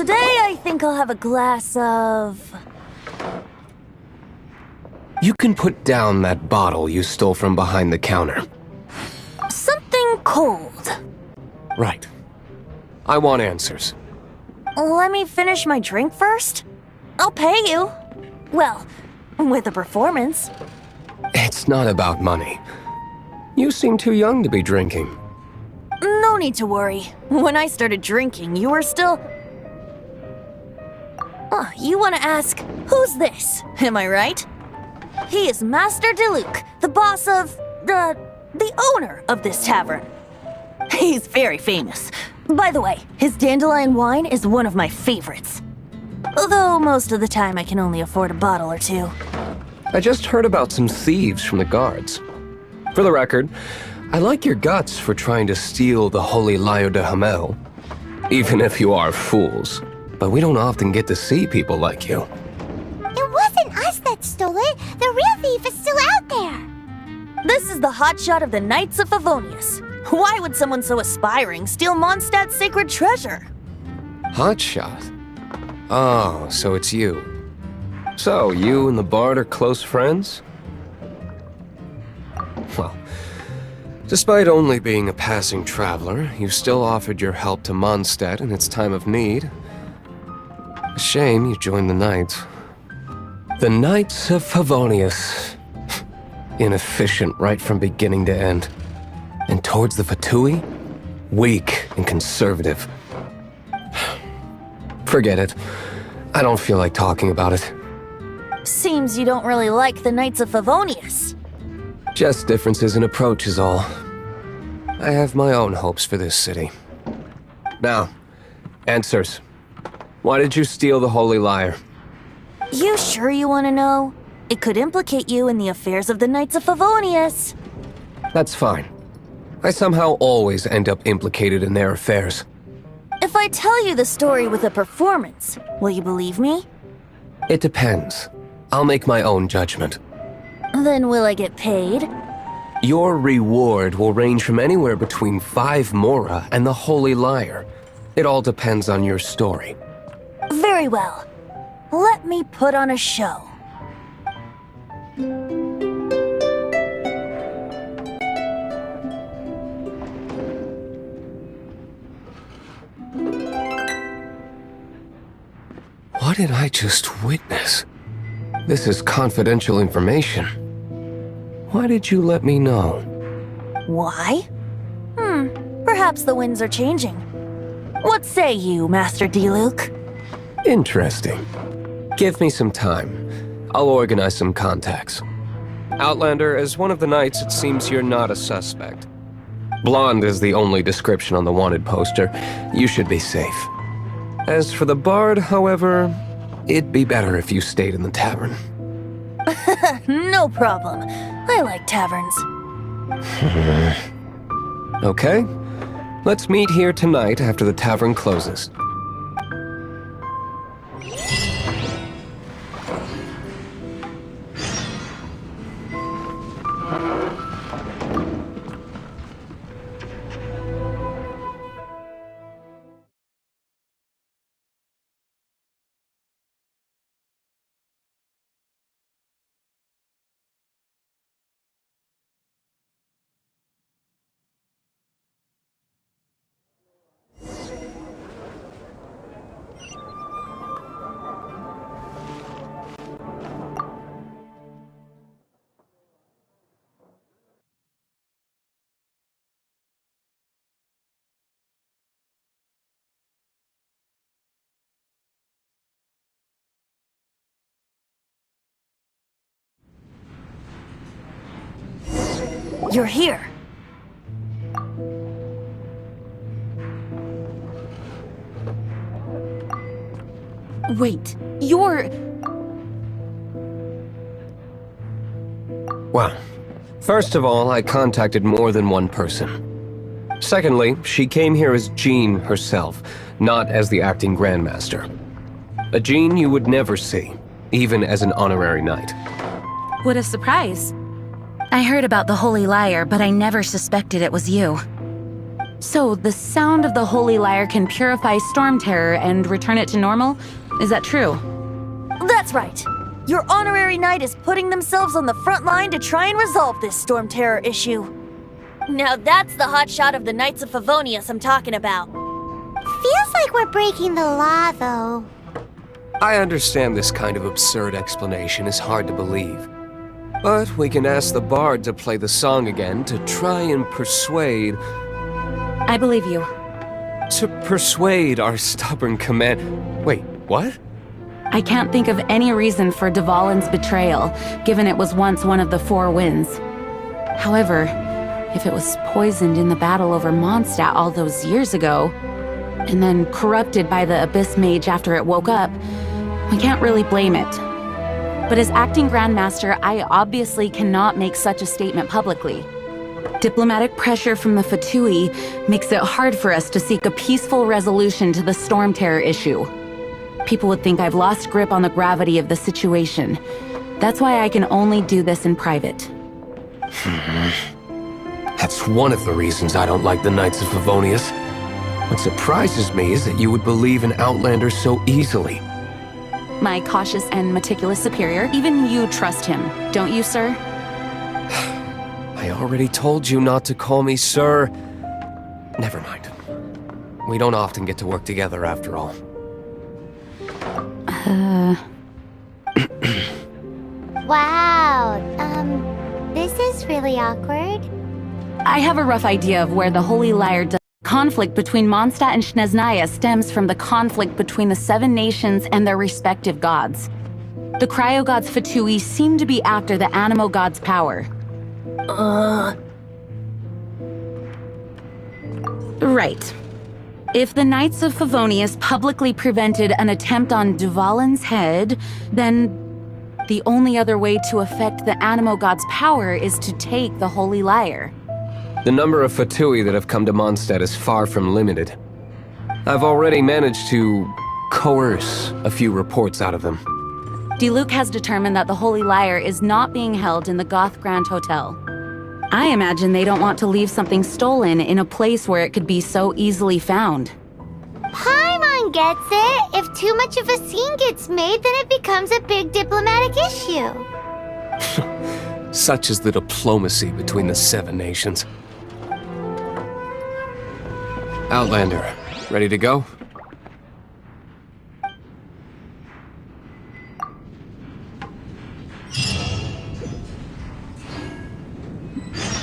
Today I think I'll have a glass of... You can put down that bottle you stole from behind the counter. something cold. Right. I want answers. Let me finish my drink first. I'll pay you. Well, with a performance. It's not about money. You seem too young to be drinking. No need to worry. When I started drinking, you were still... Oh, you want to ask, who's this? Am I right? He is Master Diluc, the boss of... the owner of this tavern. He's very famous. By the way, his dandelion wine is one of my favorites. Although most of the time I can only afford a bottle or two. I just heard about some thieves from the guards. For the record, I like your guts for trying to steal the holy Lyre de Hamel. Even if you are fools. But we don't often get to see people like you. It wasn't us that stole it. The real thief is still out there. This is the hotshot of the Knights of Favonius. Why would someone so aspiring steal Mondstadt's sacred treasure? Hotshot? Oh, so it's you. So, you and the bard are close friends? Well, despite only being a passing traveler, you still offered your help to Mondstadt in its time of need. A shame you joined the Knights. The Knights of Favonius. Inefficient right from beginning to end. And towards the Fatui, weak and conservative. Forget it. I don't feel like talking about it. Seems you don't really like the Knights of Favonius. Just differences in approach is all. I have my own hopes for this city. Now, answers. Why did you steal the Holy Lyre? You sure you want to know? It could implicate you in the affairs of the Knights of Favonius. That's fine. I somehow always end up implicated in their affairs. If I tell you the story with a performance, will you believe me? It depends. I'll make my own judgment. Then will I get paid? Your reward will range from anywhere between 5 mora and the Holy Lyre. It all depends on your story. Very well. Let me put on a show. What did I just witness? This is confidential information. Why did you let me know? Why? Perhaps the winds are changing. What say you, Master Diluc? Interesting. Give me some time. I'll organize some contacts. Outlander, as one of the knights, it seems you're not a suspect. Blonde is the only description on the wanted poster. You should be safe. As for the bard, however, it'd be better if you stayed in the tavern. No problem. I like taverns. Okay. Let's meet here tonight after the tavern closes. You're here. Wait, you're... Well, first of all, I contacted more than one person. Secondly, she came here as Jean herself, not as the acting Grandmaster. A Jean you would never see, even as an honorary knight. What a surprise. I heard about the Holy Lyre, but I never suspected it was you. So, the sound of the Holy Lyre can purify storm terror and return it to normal? Is that true? That's right. Your honorary knight is putting themselves on the front line to try and resolve this storm terror issue. Now that's the hotshot of the Knights of Favonius I'm talking about. Feels like we're breaking the law, though. I understand this kind of absurd explanation is hard to believe. But we can ask the bard to play the song again to try and persuade... I believe you. To persuade our stubborn command... Wait, what? I can't think of any reason for Dvalin's betrayal, given it was once one of the Four Winds. However, if it was poisoned in the battle over Mondstadt all those years ago, and then corrupted by the Abyss Mage after it woke up, we can't really blame it. But as acting Grandmaster, I obviously cannot make such a statement publicly. Diplomatic pressure from the Fatui makes it hard for us to seek a peaceful resolution to the storm terror issue. People would think I've lost grip on the gravity of the situation. That's why I can only do this in private. That's one of the reasons I don't like the Knights of Favonius. What surprises me is that you would believe in Outlanders so easily. My cautious and meticulous superior, even you trust him, don't you, sir? I already told you not to call me sir. Never mind. We don't often get to work together after all. Wow, this is really awkward. I have a rough idea of where the Holy Lyre does. Conflict between Mondstadt and Snezhnaya stems from the conflict between the Seven Nations and their respective gods. The cryo-gods Fatui seem to be after the Animo god's power. Right. If the Knights of Favonius publicly prevented an attempt on Dvalin's head, then the only other way to affect the Animo god's power is to take the Holy Lyre. The number of Fatui that have come to Mondstadt is far from limited. I've already managed to coerce a few reports out of them. Diluc has determined that the Holy Lyre is not being held in the Goth Grand Hotel. I imagine they don't want to leave something stolen in a place where it could be so easily found. Paimon gets it. If too much of a scene gets made, then it becomes a big diplomatic issue. Such is the diplomacy between the Seven Nations. Outlander, ready to go?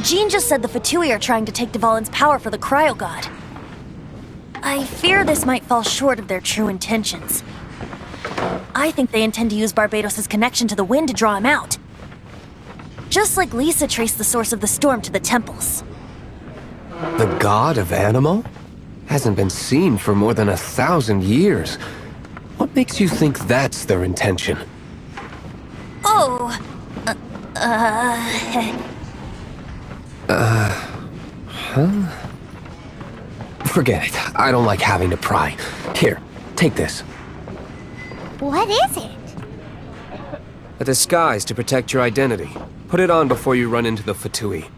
Jean just said the Fatui are trying to take Dvalin's power for the Cryo God. I fear this might fall short of their true intentions. I think they intend to use Barbados' connection to the wind to draw him out. Just like Lisa traced the source of the storm to the temples. The god of Animo? Hasn't been seen for more than 1,000 years. What makes you think that's their intention? Oh, Forget it. I don't like having to pry. Here, take this. What is it? A disguise to protect your identity. Put it on before you run into the Fatui.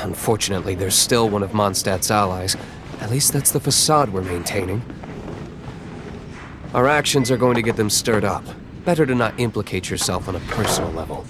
Unfortunately, there's still one of Mondstadt's allies. At least that's the facade we're maintaining. Our actions are going to get them stirred up. Better to not implicate yourself on a personal level.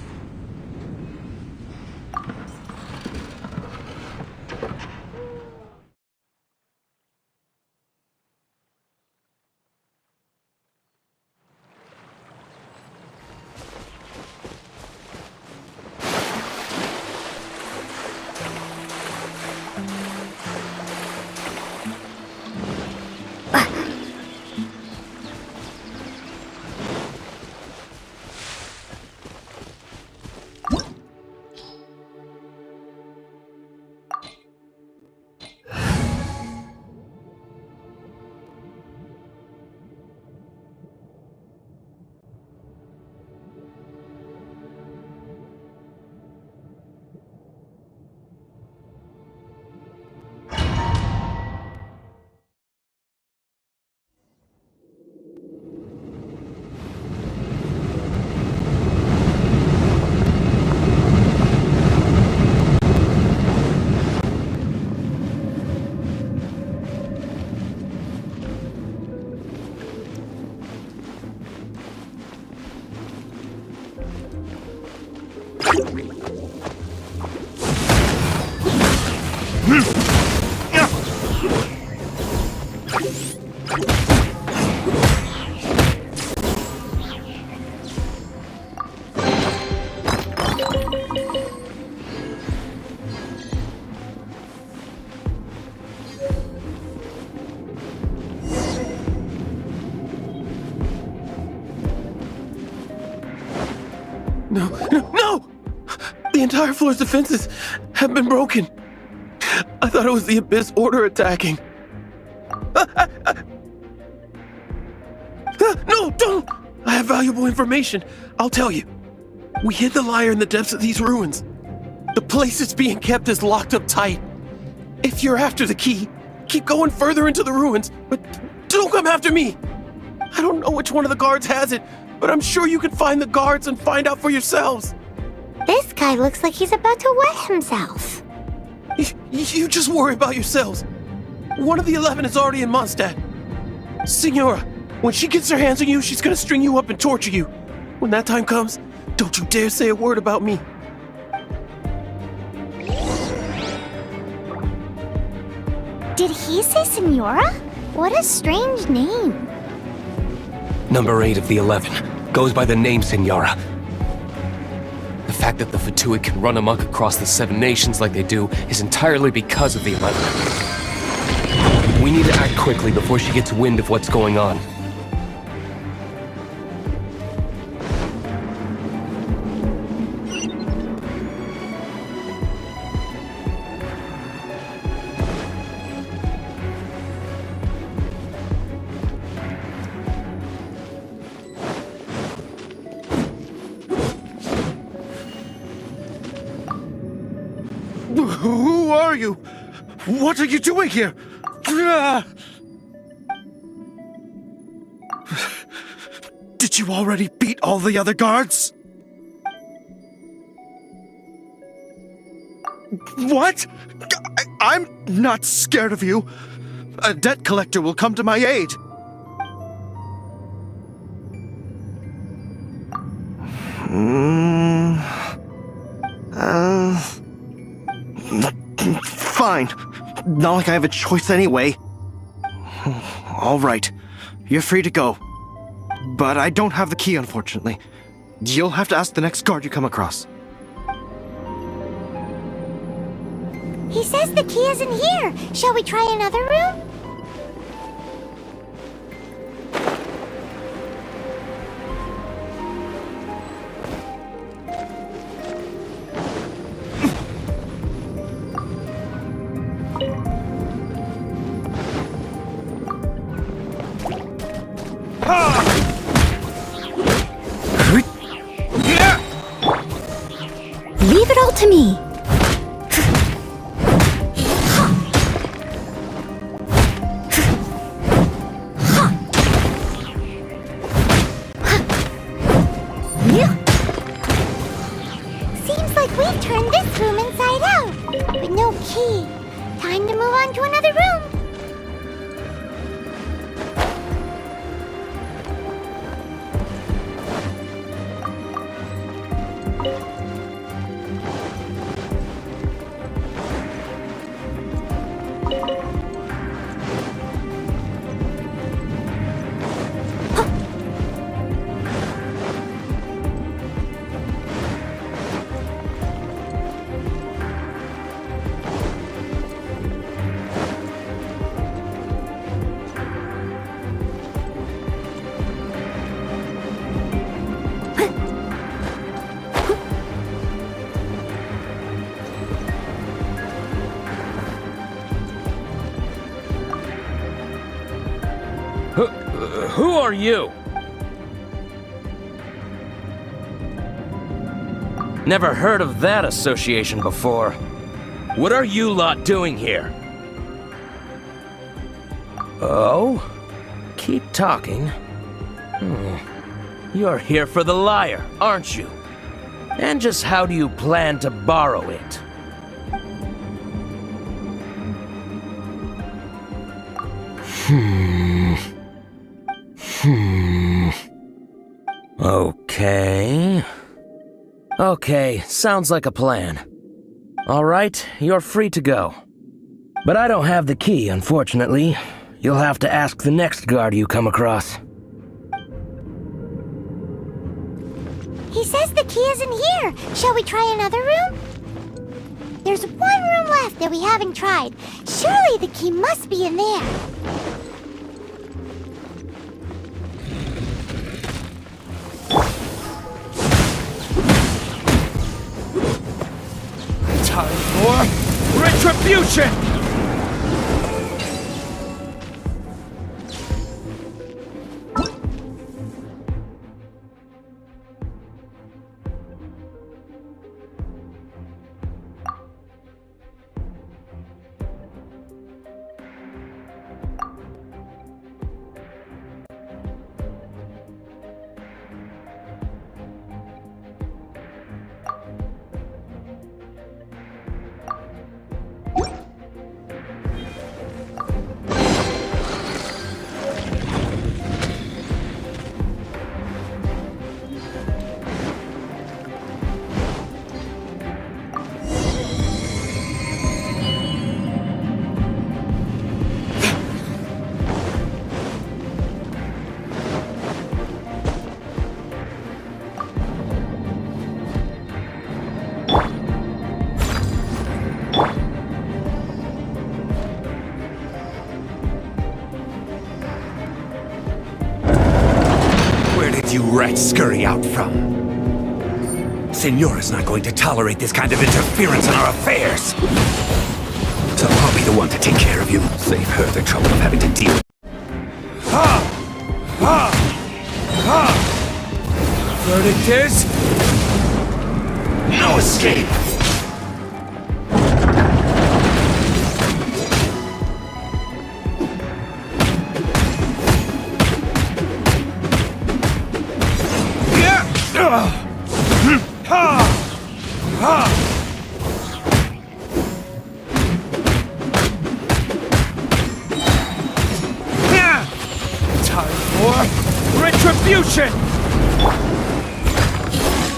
No! The entire floor's defenses have been broken. I thought it was the Abyss Order attacking. No, don't! I have valuable information. I'll tell you. We hid the lyre in the depths of these ruins. The place it's being kept is locked up tight. If you're after the key, keep going further into the ruins, but don't come after me. I don't know which one of the guards has it, but I'm sure you can find the guards and find out for yourselves. This guy looks like he's about to wet himself. You just worry about yourselves. One of the 11 is already in Mondstadt. Signora, when she gets her hands on you, she's gonna string you up and torture you. When that time comes, don't you dare say a word about me. Did he say Senora? What a strange name. Number 8 of the 11 goes by the name Senora. The fact that the Fatui can run amok across the 7 nations like they do is entirely because of the 11. We need to act quickly before she gets wind of what's going on. Who are you? What are you doing here? Did you already beat all the other guards? What? I'm not scared of you. A debt collector will come to my aid. Fine. Not like I have a choice anyway. All right. You're free to go. But I don't have the key, unfortunately. You'll have to ask the next guard you come across. He says the key isn't here. Shall we try another room? Leave it all to me. Seems like we've turned this room inside out, but no key. Time to move on to another room. Who are you? Never heard of that association before. What are you lot doing here? Oh? Keep talking. You're here for the lyre, aren't you? And just how do you plan to borrow it? Okay. Okay, sounds like a plan. Alright, you're free to go. But I don't have the key, unfortunately. You'll have to ask the next guard you come across. He says the key isn't here. Shall we try another room? There's one room left that we haven't tried. Surely the key must be in there. Time for retribution! You rats scurry out from. Senora's not going to tolerate this kind of interference in our affairs. So I'll be the one to take care of you. Save her the trouble of having to deal with. Verdict is... no escape! Time for retribution!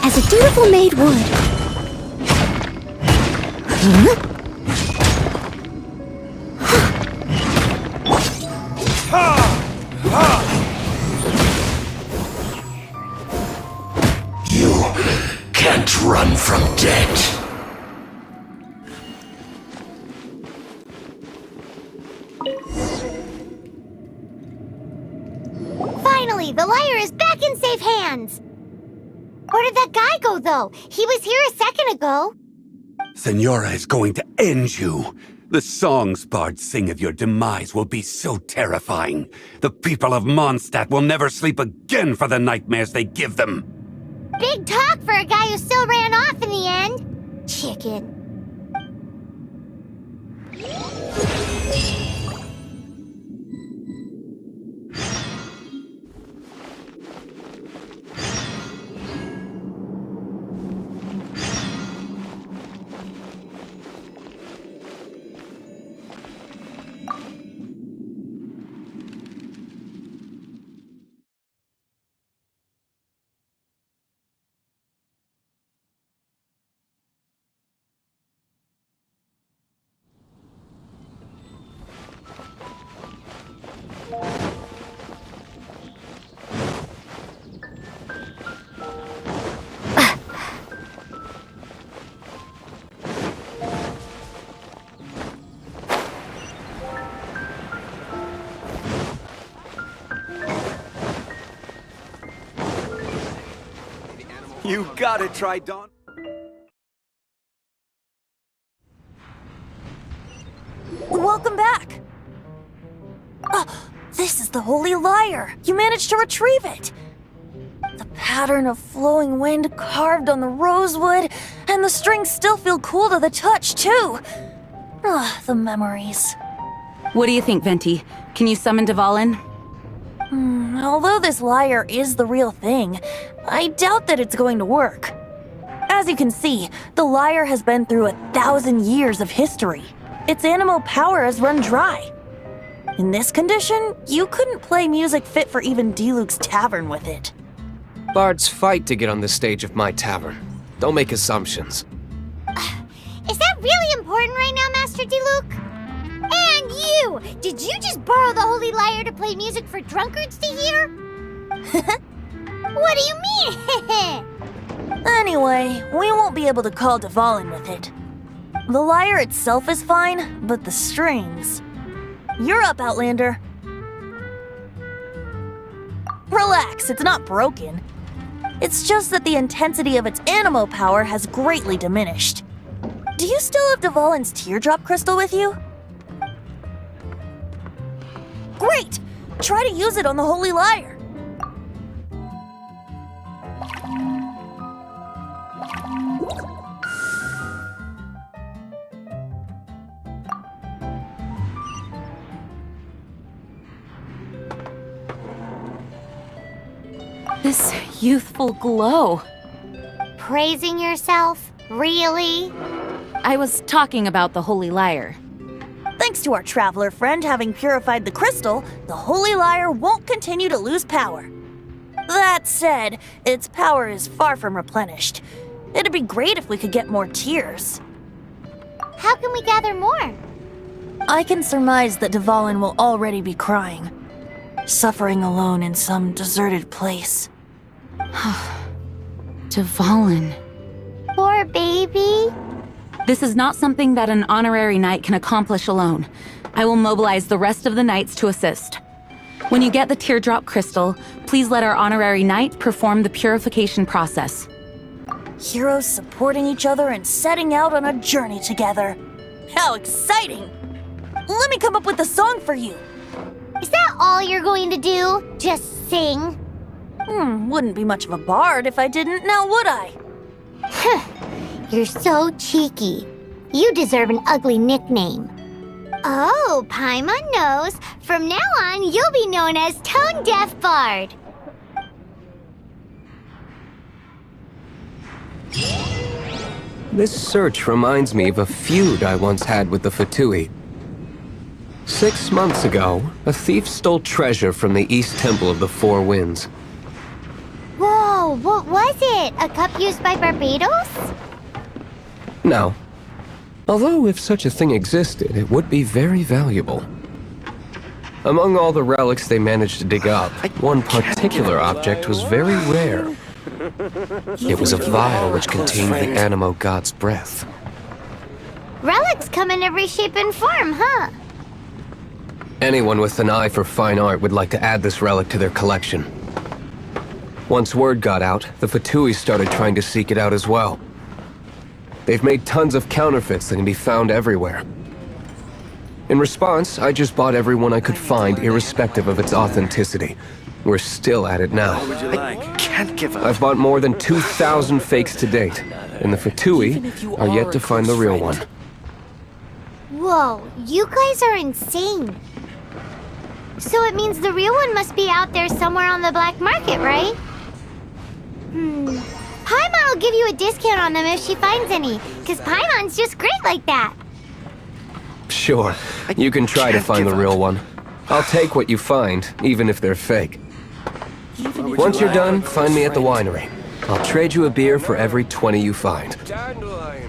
As a dutiful maid would. You can't run from death. Finally, the lyre is back in safe hands. Where did that guy go, though? He was here a second ago. Senora is going to end you. The songs bards sing of your demise will be so terrifying. The people of Mondstadt will never sleep again for the nightmares they give them. Big talk for a guy who still ran off in the end. Chicken. You gotta try Dawn. Welcome back! This is the Holy Lyre! You managed to retrieve it! The pattern of flowing wind carved on the rosewood, and the strings still feel cool to the touch, too! The memories. What do you think, Venti? Can you summon Dvalin? Although this lyre is the real thing, I doubt that it's going to work. As you can see, the lyre has been through 1,000 years of history. Its animal power has run dry. In this condition, you couldn't play music fit for even Diluc's tavern with it. Bards fight to get on the stage of my tavern. Don't make assumptions. Is that really important right now, Master Diluc? And you! Did you just borrow the Holy Lyre to play music for drunkards to hear? What do you mean? Anyway, we won't be able to call Dvalin with it. The lyre itself is fine, but the strings... You're up, Outlander. Relax, it's not broken. It's just that the intensity of its animo power has greatly diminished. Do you still have Dvalin's teardrop crystal with you? Great! Try to use it on the Holy Lyre. This youthful glow. Praising yourself? Really? I was talking about the Holy Lyre. Thanks to our traveler friend having purified the crystal, the Holy Lyre won't continue to lose power. That said, its power is far from replenished. It'd be great if we could get more tears. How can we gather more? I can surmise that Dvalin will already be crying, suffering alone in some deserted place. Dvalin. Poor baby. This is not something that an honorary knight can accomplish alone. I will mobilize the rest of the knights to assist. When you get the teardrop crystal, please let our honorary knight perform the purification process. Heroes supporting each other and setting out on a journey together. How exciting! Let me come up with a song for you. Is that all you're going to do? Just sing? Wouldn't be much of a bard if I didn't, now would I? You're so cheeky. You deserve an ugly nickname. Oh, Paimon knows. From now on, you'll be known as Tone Deaf Bard. This search reminds me of a feud I once had with the Fatui. 6 months ago, a thief stole treasure from the East Temple of the Four Winds. Whoa, what was it? A cup used by Barbados? No. Although if such a thing existed, it would be very valuable. Among all the relics they managed to dig up, one particular object was very rare. It was a vial which contained the Animo God's breath. Relics come in every shape and form, huh? Anyone with an eye for fine art would like to add this relic to their collection. Once word got out, the Fatui started trying to seek it out as well. They've made tons of counterfeits that can be found everywhere. In response, I just bought every one I could find, irrespective of its authenticity. We're still at it now. Can't give up. I've bought more than 2,000 fakes to date, and the Fatui are yet to find the real one. Whoa, you guys are insane. So it means the real one must be out there somewhere on the black market, right? Paimon will give you a discount on them if she finds any, because Paimon's just great like that. Sure, you can try to find the real one. I'll take what you find, even if they're fake. Once you're done, find me at the winery. I'll trade you a beer for every 20 you find. Dandelion.